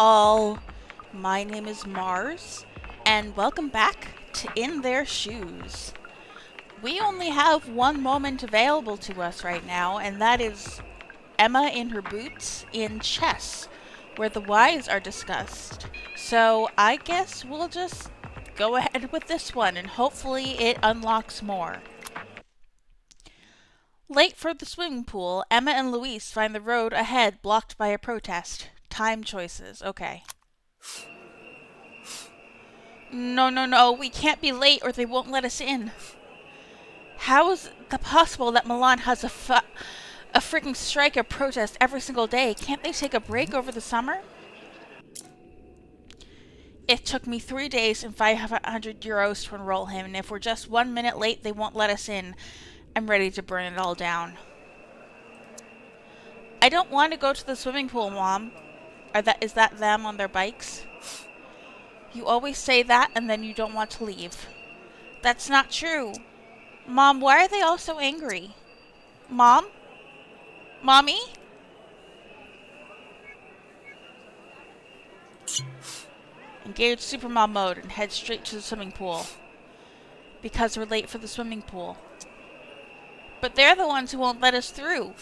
all. My name is Mars, and welcome back to In Their Shoes. We only have one moment available to us right now, and that is Emma in her boots in chess, where the Ys are discussed. So I guess we'll just go ahead with this one, and hopefully it unlocks more. Late for the swimming pool, Emma and Louise find the road ahead blocked by a protest. Time choices. Okay. No, we can't be late or they won't let us in. How is it possible that Milan has a freaking strike or protest every single day? Can't they take a break over the summer? It took me 3 days and 500 euros to enroll him, and if we're just 1 minute late, they won't let us in. I'm ready to burn it all down. I don't want to go to the swimming pool, Mom. Is that them on their bikes? You always say that and then you don't want to leave. That's not true. Mom, why are they all so angry? Mom? Mommy? Engage Supermom mode and head straight to the swimming pool. Because we're late for the swimming pool. But they're the ones who won't let us through.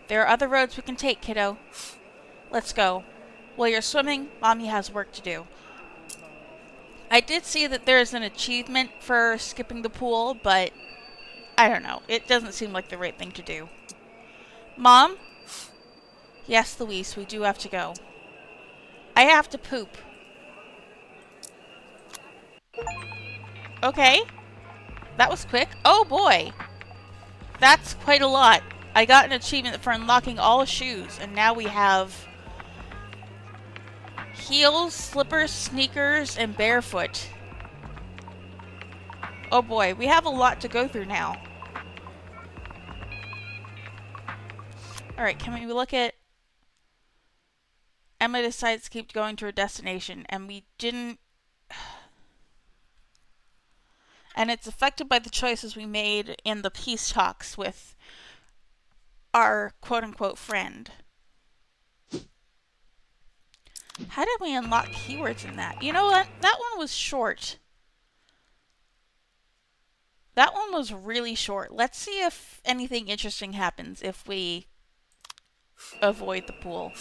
There are other roads we can take, kiddo. Let's go. While you're swimming, Mommy has work to do. I did see that there's an achievement for skipping the pool, but I don't know. It doesn't seem like the right thing to do. Mom? Yes, Louise, we do have to go. I have to poop. Okay. That was quick. Oh boy. That's quite a lot. I got an achievement for unlocking all shoes, and now we have heels, slippers, sneakers, and barefoot. Oh boy, we have a lot to go through now. Alright, can we look at... Emma decides to keep going to her destination, and we didn't... And it's affected by the choices we made in the peace talks with our quote-unquote friend. How did we unlock keywords in that? You know what? That one was short. That one was really short. Let's see if anything interesting happens if we avoid the pool.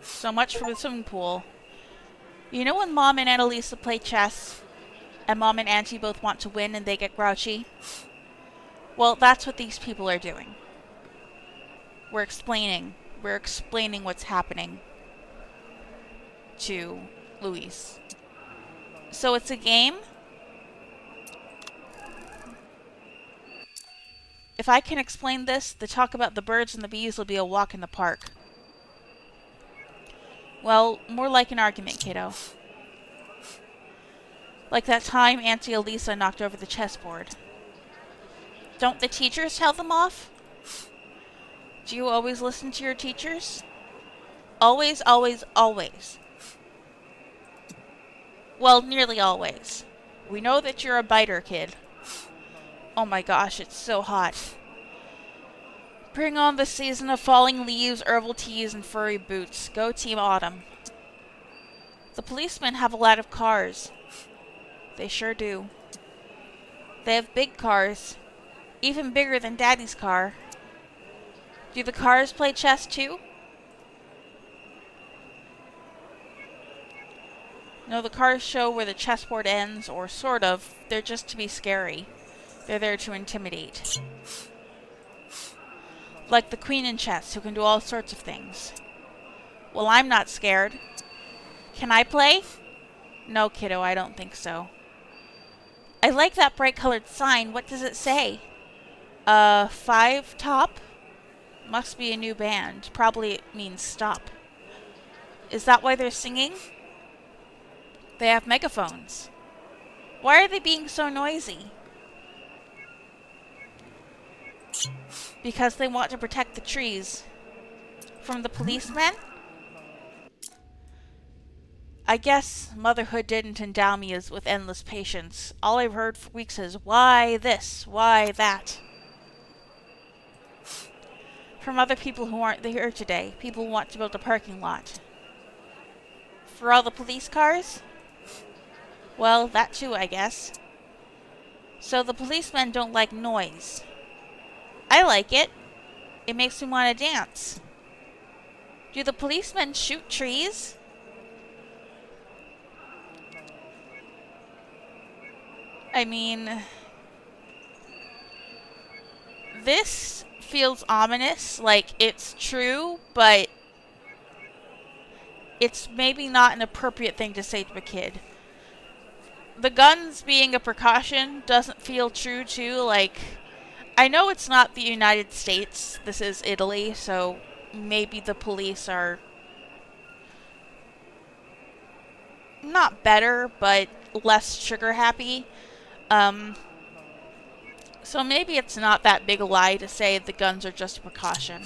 So much for the swimming pool. You know when Mom and Annalisa play chess, and Mom and Auntie both want to win and they get grouchy? Well, that's what these people are doing. We're explaining what's happening to Louise. So it's a game. If I can explain this, the talk about the birds and the bees will be a walk in the park. Well, more like an argument, kiddo. Like that time Auntie Elisa knocked over the chessboard. Don't the teachers tell them off? Do you always listen to your teachers? Always, always, always. Well, nearly always. We know that you're a biter, kid. Oh my gosh, it's so hot. Bring on the season of falling leaves, herbal teas, and furry boots. Go Team Autumn. The policemen have a lot of cars. They sure do. They have big cars. Even bigger than Daddy's car. Do the cars play chess too? No, the cars show where the chessboard ends, or sort of. They're just to be scary. They're there to intimidate. Like the queen in chess, who can do all sorts of things. Well, I'm not scared. Can I play? No, kiddo, I don't think so. I like that bright colored sign. What does it say? 5 top? Must be a new band. Probably it means stop. Is that why they're singing? They have megaphones. Why are they being so noisy? Because they want to protect the trees. From the policemen? I guess motherhood didn't endow me with endless patience. All I've heard for weeks is, why this? Why that? From other people who aren't here today. People who want to build a parking lot. For all the police cars? Well, that too, I guess. So the policemen don't like noise. I like it. It makes me want to dance. Do the policemen shoot trees? I mean, this feels ominous, like it's true, but it's maybe not an appropriate thing to say to a kid. The guns being a precaution doesn't feel true too, like, I know it's not the United States, this is Italy, so maybe the police are not better, but less trigger happy. So maybe it's not that big a lie to say the guns are just a precaution.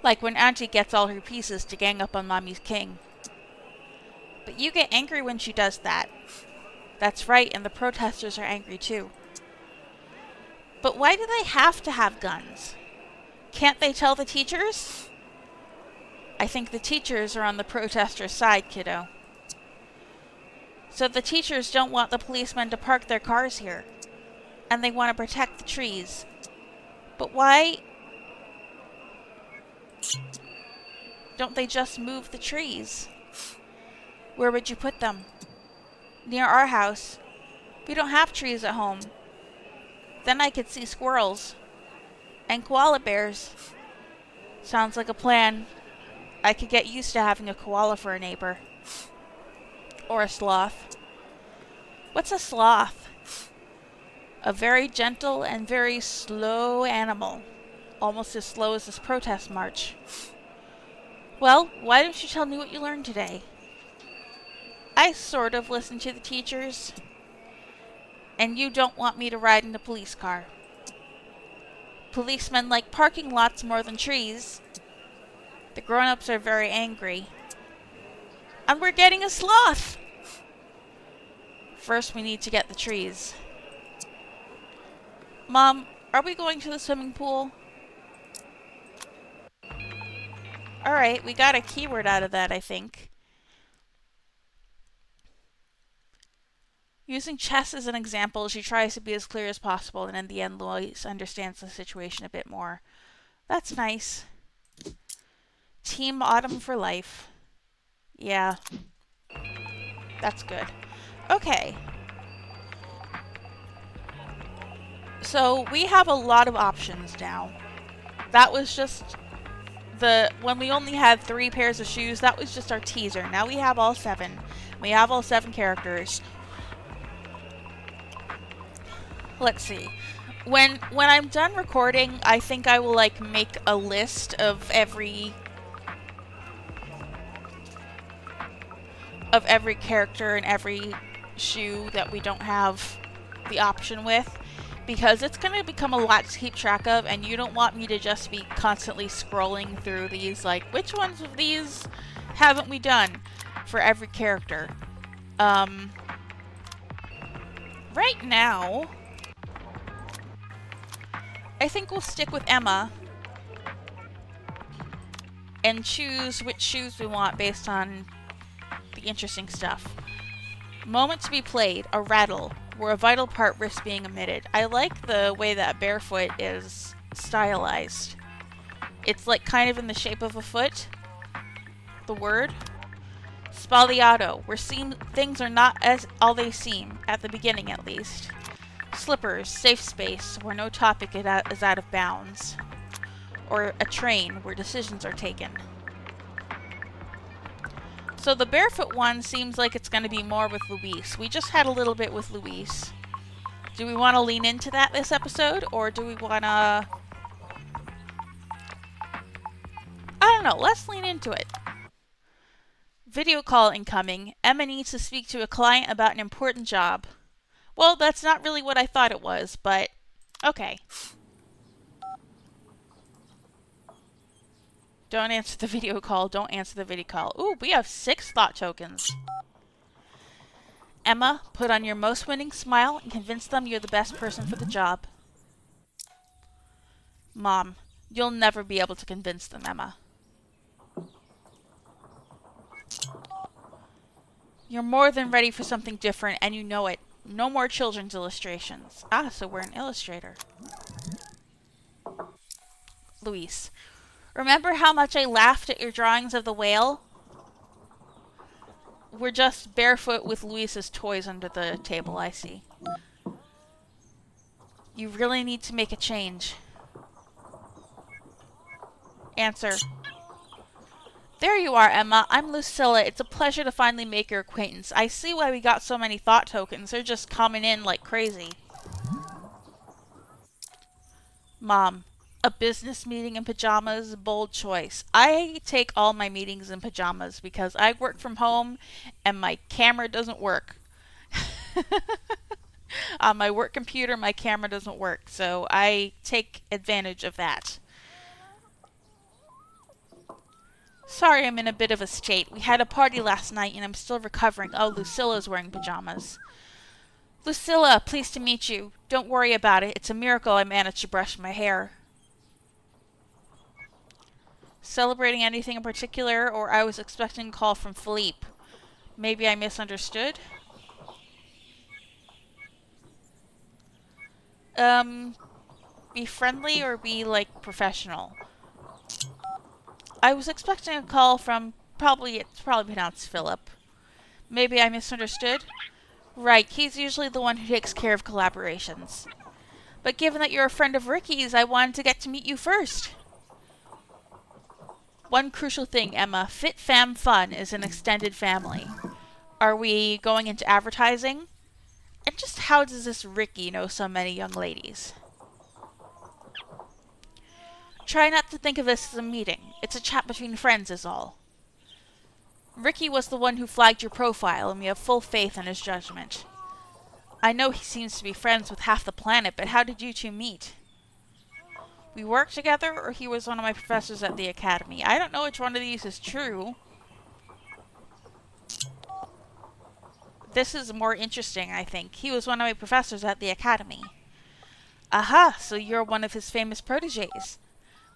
Like when Auntie gets all her pieces to gang up on Mommy's king. But you get angry when she does that. That's right, and the protesters are angry too. But why do they have to have guns? Can't they tell the teachers? I think the teachers are on the protesters' side, kiddo. So the teachers don't want the policemen to park their cars here. And they want to protect the trees. But why don't they just move the trees? Where would you put them? Near our house. We don't have trees at home. Then I could see squirrels. And koala bears. Sounds like a plan. I could get used to having a koala for a neighbor. Or a sloth. What's a sloth? A very gentle and very slow animal. Almost as slow as this protest march. Well, why don't you tell me what you learned today? I sort of listen to the teachers. And you don't want me to ride in a police car. Policemen like parking lots more than trees. The grown-ups are very angry. And we're getting a sloth! First we need to get the trees. Mom, are we going to the swimming pool? Alright, we got a keyword out of that, I think. Using chess as an example, she tries to be as clear as possible, and in the end, Lois understands the situation a bit more. That's nice. Team Autumn for life. Yeah. That's good. Okay. So, we have a lot of options now. That was just when we only had 3 pairs of shoes, that was just our teaser. Now we have all 7. We have all 7 characters. Let's see. When I'm done recording, I think I will like make a list of every character and every shoe that we don't have the option with, because it's going to become a lot to keep track of, and you don't want me to just be constantly scrolling through these, like, which ones of these haven't we done for every character. Right now, I think we'll stick with Emma and choose which shoes we want based on the interesting stuff. Moment to be played, a rattle, where a vital part risks being omitted. I like the way that barefoot is stylized. It's like kind of in the shape of a foot. The word. Spagliato, where things are not as all they seem, at the beginning at least. Slippers, safe space, where no topic is out of bounds. Or a train, where decisions are taken. So the barefoot one seems like it's going to be more with Luis. We just had a little bit with Luis. Do we want to lean into that this episode, or do we want to... I don't know, let's lean into it. Video call incoming. Emma needs to speak to a client about an important job. Well, that's not really what I thought it was, but okay. Don't answer the video call. Don't answer the video call. Ooh, we have 6 thought tokens. Emma, put on your most winning smile and convince them you're the best person for the job. Mom, you'll never be able to convince them, Emma. You're more than ready for something different, and you know it. No more children's illustrations. Ah, so we're an illustrator. Luis, remember how much I laughed at your drawings of the whale? We're just barefoot with Luis's toys under the table, I see. You really need to make a change. Answer. There you are, Emma. I'm Lucilla. It's a pleasure to finally make your acquaintance. I see why we got so many thought tokens. They're just coming in like crazy. Mom, a business meeting in pajamas? Bold choice. I take all my meetings in pajamas because I work from home and my camera doesn't work. On my work computer, my camera doesn't work, so I take advantage of that. Sorry I'm in a bit of a state. We had a party last night and I'm still recovering. Oh, Lucilla's wearing pajamas. Lucilla, pleased to meet you. Don't worry about it. It's a miracle I managed to brush my hair. Celebrating anything in particular, or I was expecting a call from Philippe. Maybe I misunderstood? Be friendly or be, like, professional? I was expecting a call from, it's probably pronounced Philip. Maybe I misunderstood? Right, he's usually the one who takes care of collaborations. But given that you're a friend of Ricky's, I wanted to get to meet you first. One crucial thing, Emma. Fit Fam Fun is an extended family. Are we going into advertising? And just how does this Ricky know so many young ladies? Try not to think of this as a meeting. It's a chat between friends is all. Ricky was the one who flagged your profile, and we have full faith in his judgment. I know he seems to be friends with half the planet, but how did you two meet? We worked together, or he was one of my professors at the academy. I don't know which one of these is true. This is more interesting, I think. He was one of my professors at the academy. Aha, so you're one of his famous protégés.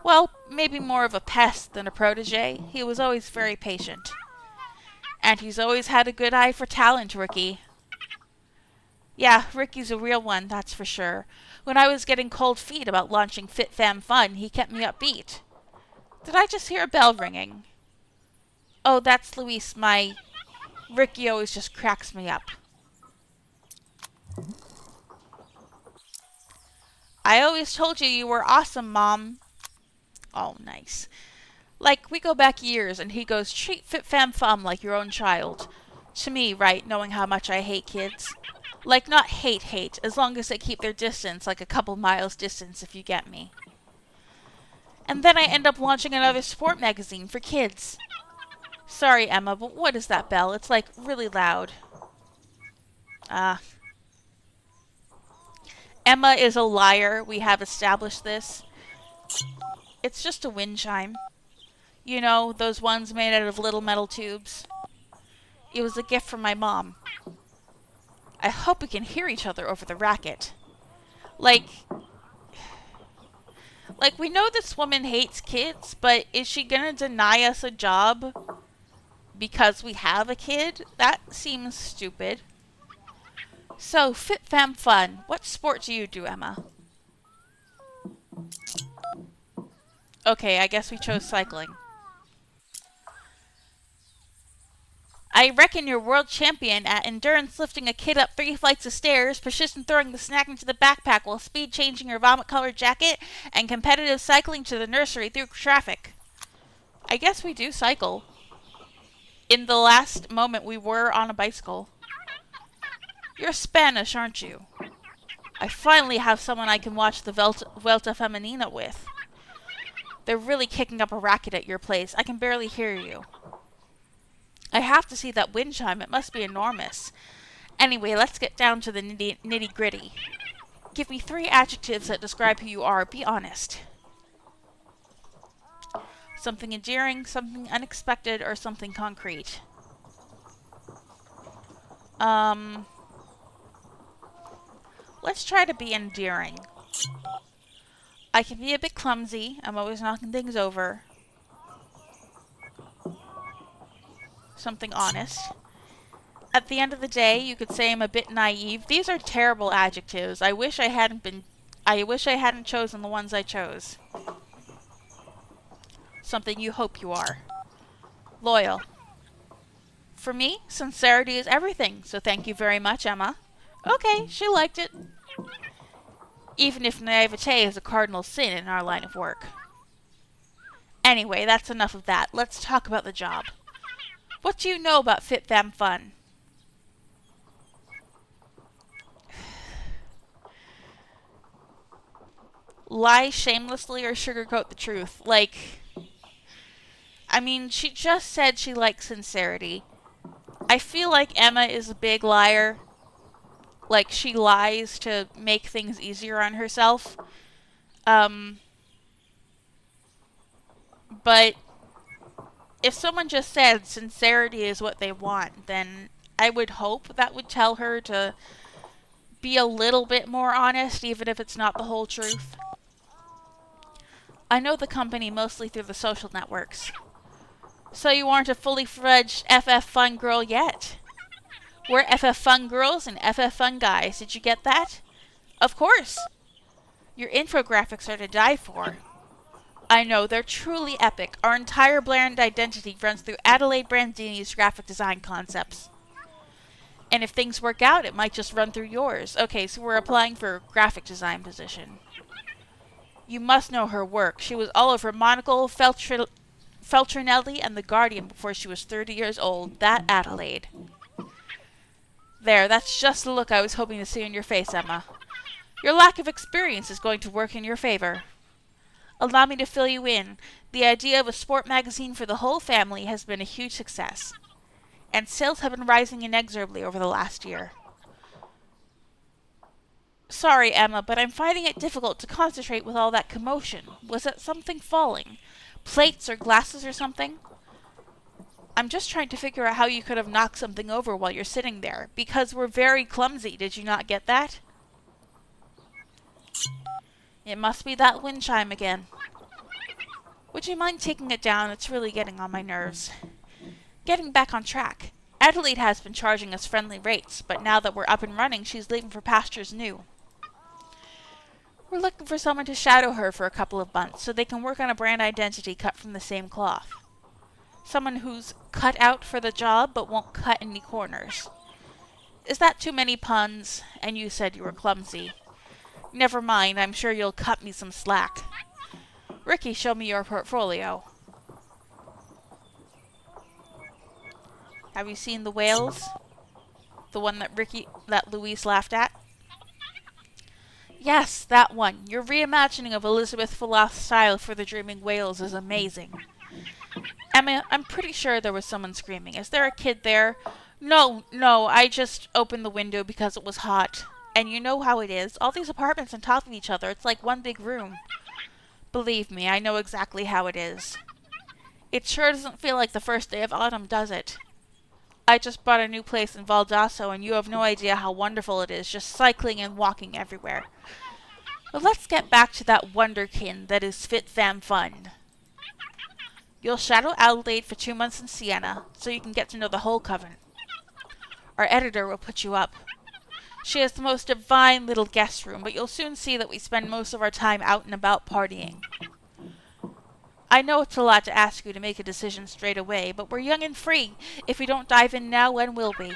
Well, maybe more of a pest than a protégé. He was always very patient. And he's always had a good eye for talent, Ricky. Yeah, Ricky's a real one, that's for sure. When I was getting cold feet about launching Fit Fam Fun, he kept me upbeat. Did I just hear a bell ringing? Oh, that's Luis. Ricky always just cracks me up. I always told you were awesome, Mom. Oh, nice. Like, we go back years, and he goes, treat Fit Fam Fum like your own child. To me, right, knowing how much I hate kids. Like, not hate, as long as they keep their distance, like a couple miles distance, if you get me. And then I end up launching another sport magazine for kids. Sorry, Emma, but what is that bell? It's, like, really loud. Emma is a liar. We have established this. It's just a wind chime. You know, those ones made out of little metal tubes. It was a gift from my mom. I hope we can hear each other over the racket. Like, we know this woman hates kids, but is she gonna deny us a job because we have a kid? That seems stupid. So, Fit Fam Fun. What sport do you do, Emma? Okay, I guess we chose cycling. I reckon you're world champion at endurance lifting a kid up 3 flights of stairs, precision throwing the snack into the backpack while speed changing your vomit-colored jacket, and competitive cycling to the nursery through traffic. I guess we do cycle. In the last moment, we were on a bicycle. You're Spanish, aren't you? I finally have someone I can watch the Vuelta Femenina with. They're really kicking up a racket at your place. I can barely hear you. I have to see that wind chime. It must be enormous. Anyway, let's get down to the nitty-gritty. Give me 3 adjectives that describe who you are. Be honest. Something endearing, something unexpected, or something concrete. Let's try to be endearing. I can be a bit clumsy. I'm always knocking things over. Something honest. At the end of the day, you could say I'm a bit naive. These are terrible adjectives. I wish I hadn't chosen the ones I chose. Something you hope you are. Loyal. For me, sincerity is everything, so thank you very much, Emma. Okay, she liked it. Even if naivete is a cardinal sin in our line of work. Anyway, that's enough of that. Let's talk about the job. What do you know about Fit Fam Fun? Lie shamelessly or sugarcoat the truth. She just said she likes sincerity. I feel like Emma is a big liar. Like, she lies to make things easier on herself. But if someone just said sincerity is what they want, then I would hope that would tell her to be a little bit more honest, even if it's not the whole truth. I know the company mostly through the social networks. So you aren't a fully fledged FF Fun girl yet. We're FF Fun girls and FF Fun guys. Did you get that? Of course. Your infographics are to die for. I know, they're truly epic. Our entire brand identity runs through Adelaide Brandini's graphic design concepts. And if things work out, it might just run through yours. Okay, so we're applying for a graphic design position. You must know her work. She was all over Monocle, Feltrinelli, and The Guardian before she was 30 years old. That Adelaide. There, that's just the look I was hoping to see on your face, Emma. Your lack of experience is going to work in your favor. Allow me to fill you in. The idea of a sport magazine for the whole family has been a huge success, and sales have been rising inexorably over the last year. Sorry, Emma, but I'm finding it difficult to concentrate with all that commotion. Was it something falling? Plates or glasses or something? I'm just trying to figure out how you could have knocked something over while you're sitting there, because we're very clumsy. Did you not get that? It must be that wind chime again. Would you mind taking it down? It's really getting on my nerves. Getting back on track. Adelaide has been charging us friendly rates, but now that we're up and running, she's leaving for pastures new. We're looking for someone to shadow her for a couple of months, so they can work on a brand identity cut from the same cloth. Someone who's cut out for the job, but won't cut any corners. Is that too many puns? And you said you were clumsy. Never mind, I'm sure you'll cut me some slack. Ricky, show me your portfolio. Have you seen the whales? The one that Louise laughed at? Yes, that one. Your reimagining of Elizabeth Philauth's style for the Dreaming Whales is amazing. Emma, I'm pretty sure there was someone screaming. Is there a kid there? No, I just opened the window because it was hot. And you know how it is. All these apartments on top of each other, it's like one big room. Believe me, I know exactly how it is. It sure doesn't feel like the first day of autumn, does it? I just bought a new place in Valdosso, and you have no idea how wonderful it is, just cycling and walking everywhere. But let's get back to that wonderkin that is Fit Fam Fun. You'll shadow Adelaide for 2 months in Siena, so you can get to know the whole coven. Our editor will put you up. She has the most divine little guest room, but you'll soon see that we spend most of our time out and about partying. I know it's a lot to ask you to make a decision straight away, but we're young and free. If we don't dive in now, when will we?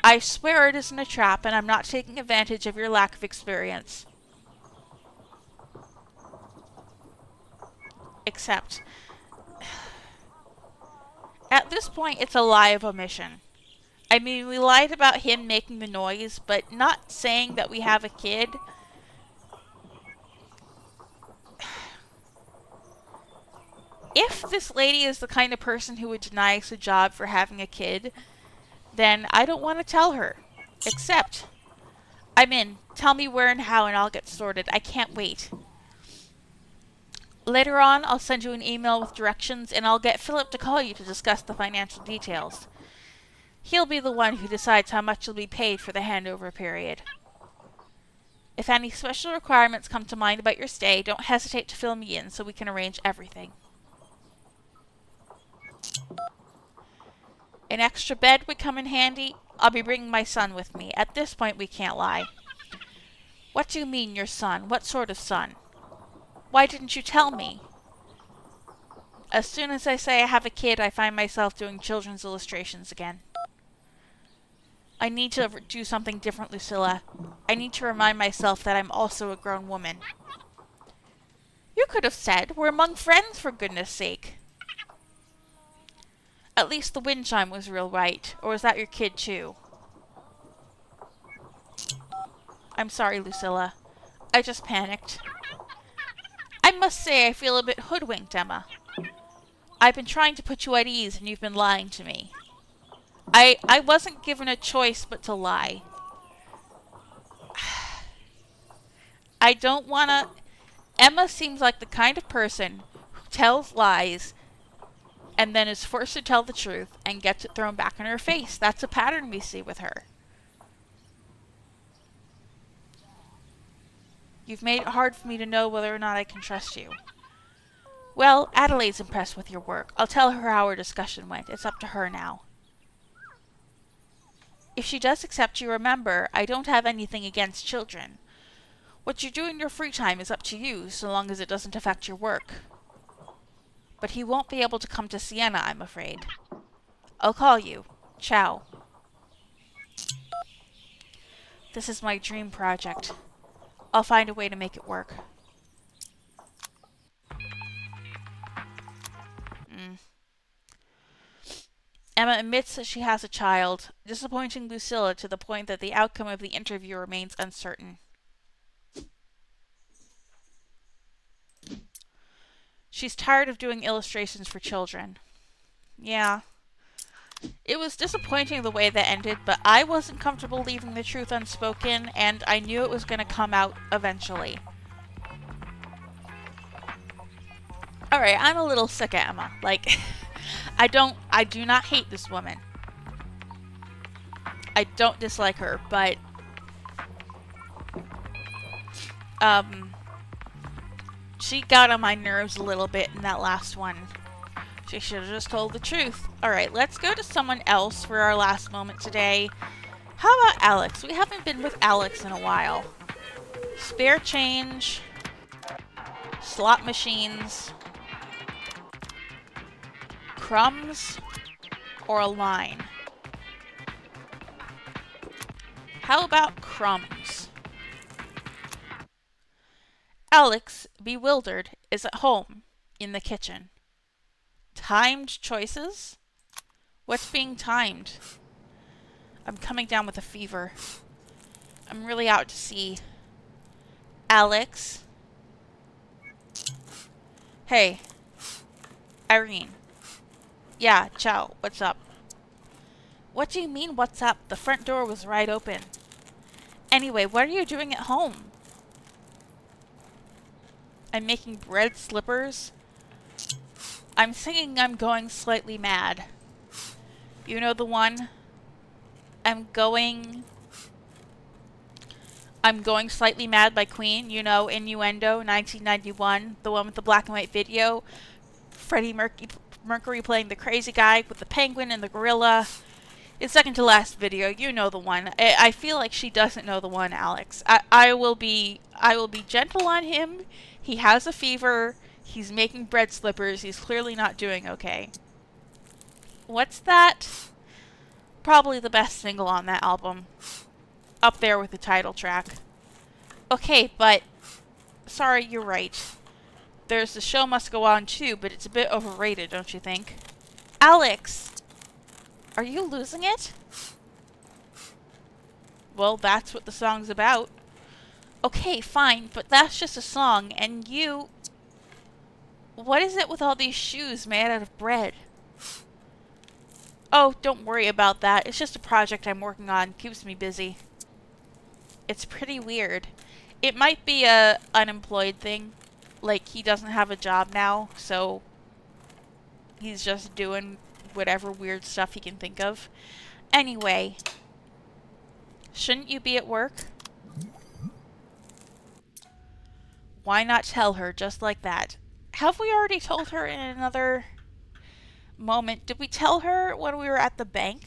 I swear it isn't a trap, and I'm not taking advantage of your lack of experience. Except, at this point, it's a lie of omission. I mean, we lied about him making the noise, but not saying that we have a kid. If this lady is the kind of person who would deny us a job for having a kid, then I don't want to tell her. Except, I'm in. Tell me where and how and I'll get sorted. I can't wait. Later on, I'll send you an email with directions, and I'll get Philip to call you to discuss the financial details. He'll be the one who decides how much you'll be paid for the handover period. If If any special requirements come to mind about your stay, don't hesitate to fill me in so we can arrange everything. An extra bed would come in handy. I'll be bringing my son with me. At this point, we can't lie. What do you mean, your son? What sort of son? Why didn't you tell me? As soon as I say I have a kid, I find myself doing children's illustrations again. I need to do something different, Lucilla. I need to remind myself that I'm also a grown woman. You could have said, we're among friends, for goodness sake. At least the wind chime was real right. Or was that your kid, too? I'm sorry, Lucilla. I just panicked. I must say I feel a bit hoodwinked, Emma. I've been trying to put you at ease, and you've been lying to me. I wasn't given a choice but to lie. I don't wanna... Emma seems like the kind of person who tells lies and then is forced to tell the truth and gets it thrown back in her face. That's a pattern we see with her. You've made it hard for me to know whether or not I can trust you. Well, Adelaide's impressed with your work. I'll tell her how our discussion went. It's up to her now. If she does accept you, remember, I don't have anything against children. What you do in your free time is up to you, so long as it doesn't affect your work. But he won't be able to come to Siena, I'm afraid. I'll call you. Ciao. This is my dream project. I'll find a way to make it work. Emma admits that she has a child, disappointing Lucilla to the point that the outcome of the interview remains uncertain. She's tired of doing illustrations for children. Yeah. It was disappointing the way that ended, but I wasn't comfortable leaving the truth unspoken, and I knew it was going to come out eventually. Alright, I'm a little sick of Emma. Like, I do not hate this woman. I don't dislike her, but she got on my nerves a little bit in that last one. She should have just told the truth. Alright, let's go to someone else for our last moment today. How about Alex? We haven't been with Alex in a while. Spare change. Slot machines. Crumbs. Or a line. How about crumbs? Alex, bewildered, is at home in the kitchen. Timed choices? What's being timed? I'm coming down with a fever. I'm really out to sea. Alex? Hey. Irene. Yeah, ciao. What's up? What do you mean, what's up? The front door was right open. Anyway, what are you doing at home? I'm making bread slippers. I'm singing I'm Going Slightly Mad. You know the one? I'm going Slightly Mad by Queen. You know, Innuendo, 1991. The one with the black and white video. Freddie Mercury playing the crazy guy with the penguin and the gorilla. It's second to last video. You know the one. I feel like she doesn't know the one, Alex. I will be gentle on him. He has a fever. He's making bread slippers. He's clearly not doing okay. What's that? Probably the best single on that album. Up there with the title track. Okay, but... Sorry, you're right. There's The Show Must Go On too, but it's a bit overrated, don't you think? Alex! Are you losing it? Well, that's what the song's about. Okay, fine, but that's just a song, and you... What is it with all these shoes made out of bread? Oh, don't worry about that. It's just a project I'm working on. Keeps me busy. It's pretty weird. It might be a unemployed thing. Like, he doesn't have a job now, so he's just doing whatever weird stuff he can think of. Anyway, shouldn't you be at work? Why not tell her just like that? Have we already told her in another moment? Did we tell her when we were at the bank?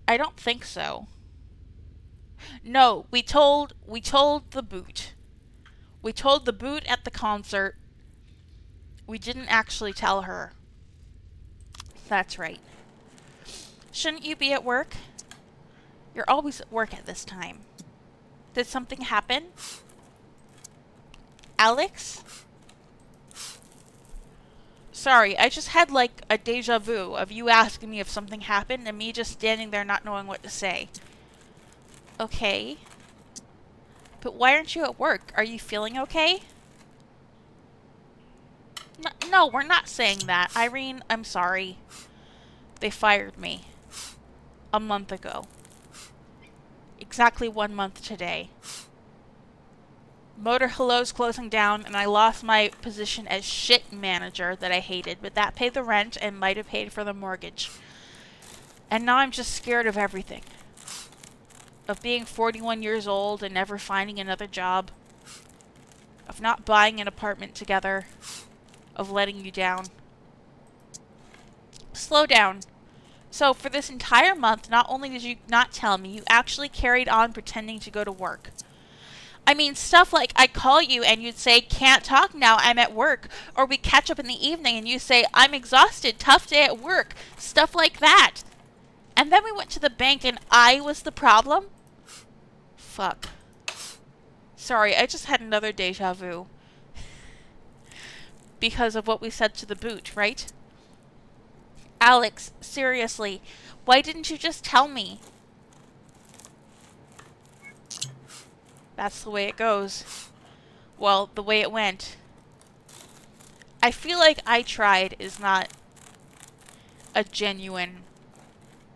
I don't think so. No, we told the boot. We told the boot at the concert. We didn't actually tell her. That's right. Shouldn't you be at work? You're always at work at this time. Did something happen? Alex? Sorry, I just had like a deja vu of you asking me if something happened and me just standing there not knowing what to say. Okay. But why aren't you at work? Are you feeling okay? No, we're not saying that. Irene, I'm sorry. They fired me. A month ago. Exactly 1 month today. Motor Hello's closing down, and I lost my position as shit manager that I hated, but that paid the rent and might have paid for the mortgage. And now I'm just scared of everything. Of being 41 years old and never finding another job. Of not buying an apartment together. Of letting you down. Slow down. So, for this entire month, not only did you not tell me, you actually carried on pretending to go to work. I mean, stuff like I'd call you and you'd say, can't talk now, I'm at work. Or we catch up in the evening and you say, I'm exhausted, tough day at work. Stuff like that. And then we went to the bank and I was the problem? Fuck. Sorry, I just had another deja vu. Because of what we said to the boot, right? Alex, seriously, why didn't you just tell me? That's the way it goes. Well, the way it went. I feel like I tried is not a genuine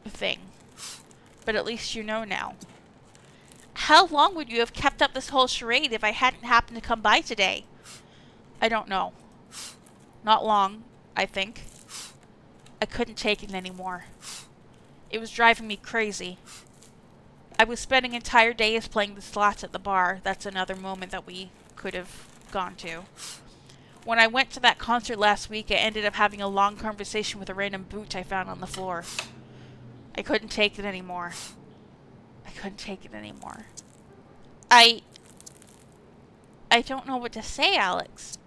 thing. But at least you know now. How long would you have kept up this whole charade if I hadn't happened to come by today? I don't know. Not long, I think. I couldn't take it anymore. It was driving me crazy. I was spending entire days playing the slots at the bar. That's another moment that we could have gone to. When I went to that concert last week, I ended up having a long conversation with a random boot I found on the floor. I couldn't take it anymore. I couldn't take it anymore. I don't know what to say, Alex.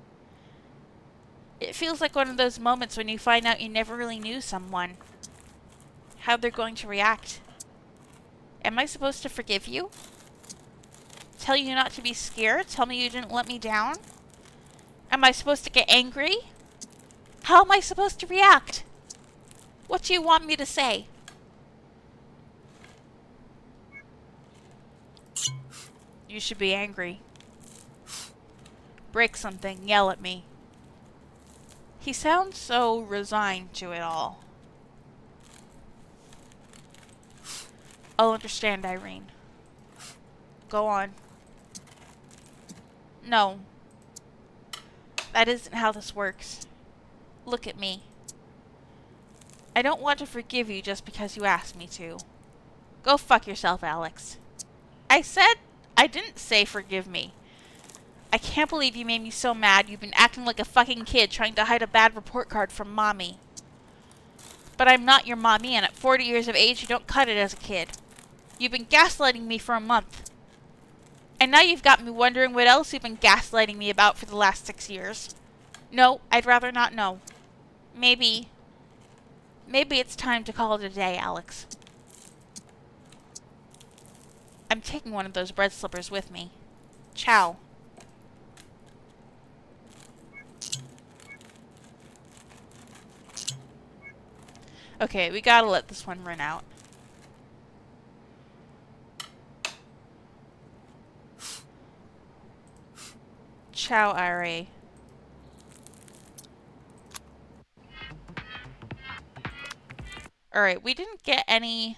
It feels like one of those moments when you find out you never really knew someone. How they're going to react. Am I supposed to forgive you? Tell you not to be scared? Tell me you didn't let me down? Am I supposed to get angry? How am I supposed to react? What do you want me to say? You should be angry. Break something, yell at me. He sounds so resigned to it all. I'll understand, Irene. Go on. No. That isn't how this works. Look at me. I don't want to forgive you just because you asked me to. Go fuck yourself, Alex. I didn't say forgive me. I can't believe you made me so mad you've been acting like a fucking kid trying to hide a bad report card from Mommy. But I'm not your mommy, and at 40 years of age, you don't cut it as a kid. You've been gaslighting me for a month. And now you've got me wondering what else you've been gaslighting me about for the last 6 years. No, I'd rather not know. Maybe it's time to call it a day, Alex. I'm taking one of those bread slippers with me. Ciao. Okay, we gotta let this one run out. Ciao, Irene. Alright, we didn't get any...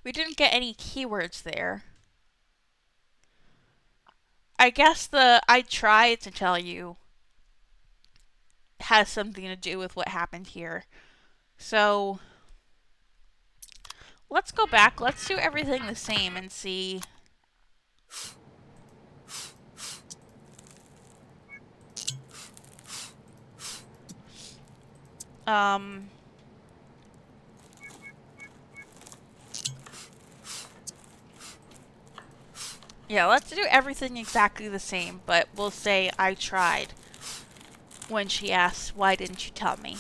We didn't get any keywords there. I guess the I tried to tell you has something to do with what happened here. So, Let's go back. Let's do everything the same and see. Yeah, let's do everything exactly the same, but we'll say I tried when she asks, why didn't you tell me?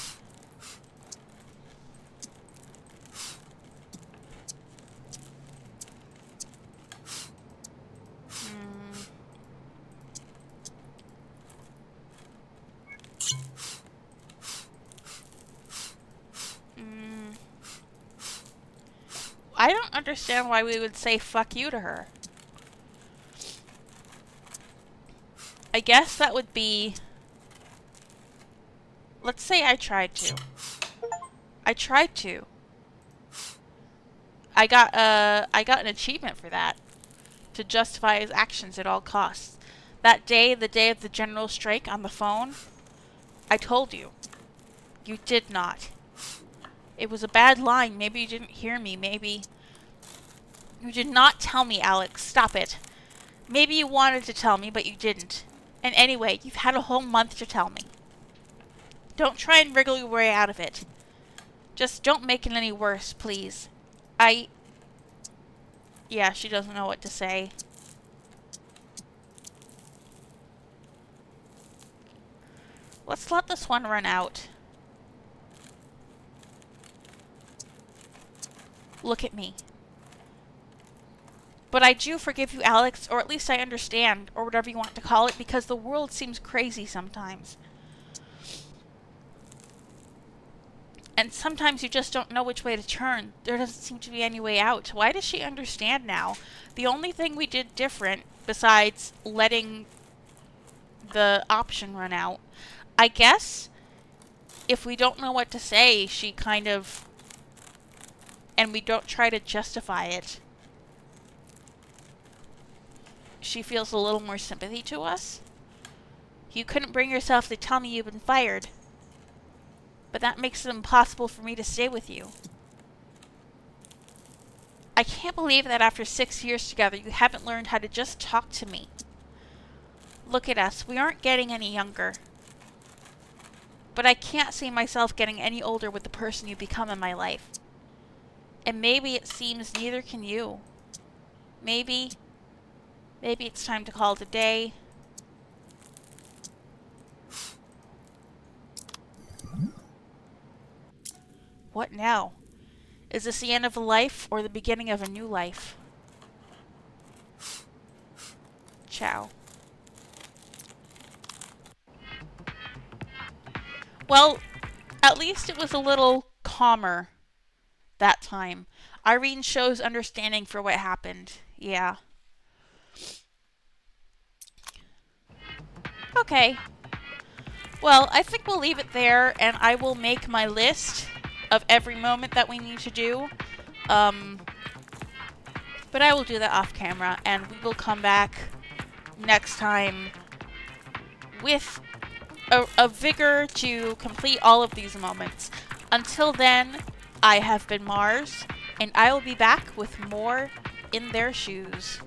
I don't understand why we would say fuck you to her. I guess that would be... Let's say I tried to. I tried to. I got an achievement for that. To justify his actions at all costs. That day, the day of the general strike on the phone, I told you. You did not. It was a bad line. Maybe you didn't hear me. Maybe... You did not tell me, Alex. Stop it. Maybe you wanted to tell me, but you didn't. And anyway, you've had a whole month to tell me. Don't try and wriggle your way out of it. Just don't make it any worse, please. Yeah, she doesn't know what to say. Let's let this one run out. Look at me. But I do forgive you, Alex, or at least I understand, or whatever you want to call it, because the world seems crazy sometimes. And sometimes you just don't know which way to turn. There doesn't seem to be any way out. Why does she understand now? The only thing we did different, besides letting the option run out, I guess, if we don't know what to say, she kind of... And we don't try to justify it. She feels a little more sympathy to us. You couldn't bring yourself to tell me you've been fired. But that makes it impossible for me to stay with you. I can't believe that after 6 years together, you haven't learned how to just talk to me. Look at us. We aren't getting any younger. But I can't see myself getting any older with the person you become in my life. And maybe it seems neither can you. Maybe it's time to call it a day. What now? Is this the end of a life or the beginning of a new life? Ciao. Well, at least it was a little calmer that time. Irene shows understanding for what happened. Yeah. Okay. Well, I think we'll leave it there, and I will make my list of every moment that we need to do. But I will do that off camera, and we will come back next time with a vigor to complete all of these moments. Until then, I have been Mars, and I will be back with more In Their Shoes.